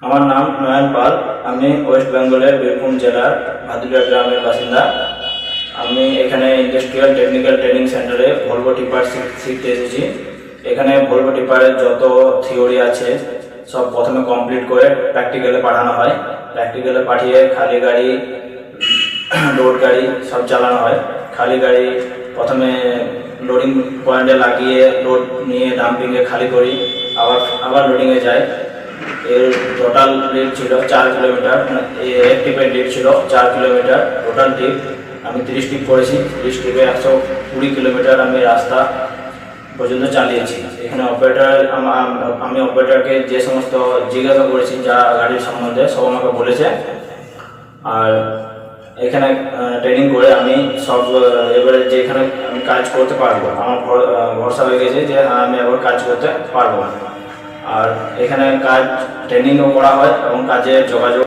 আমার নাম নয়ন পাল। আমি ওয়েস্ট বেঙ্গলের বীরভূম জেলার ভাদুলিয়া গ্রামের বাসিন্দা। আমি এখানে ইন্ডাস্ট্রিয়াল টেকনিক্যাল ট্রেনিং সেন্টারে ভলভো টিপার শিখতে এসেছি। এখানে ভলভো টিপারের যত থিওরি আছে সব প্রথমে কমপ্লিট করে প্র্যাকটিক্যালে পাঠানো হয়। প্র্যাকটিক্যালে পাঠিয়ে খালি গাড়ি, লোড গাড়ি সব চালানো হয়। খালি গাড়ি প্রথমে লোডিং পয়েন্টে লাগিয়ে লোড নিয়ে ডাম্পিংয়ে খালি করি, আবার আবার লোডিংয়ে যায়। এর টোটাল ট্রিপ ছিল 4 কিলোমিটার, এক ট্রিপের ট্রিপ ছিল 4 কিলোমিটার টোটাল ট্রিপ। আমি 30 ট্রিপ করেছি। 30 ট্রিপে 120 কিলোমিটার আমি রাস্তা পর্যন্ত চালিয়েছি। এখানে আমি অপারেটরকে যে সমস্ত জিজ্ঞাসা করেছি যা গাড়ির সম্বন্ধে সব আমাকে বলেছে। আর এখানে ট্রেনিং করে আমি সব এবারে যে এখানে আমি কাজ করতে পারবো, আমার ভরসা হয়ে গেছে যে হ্যাঁ আমি এবার কাজ করতে পারবো। আর এখানে কাজ ট্রেনিংও করা হয় এবং কাজের যোগাযোগ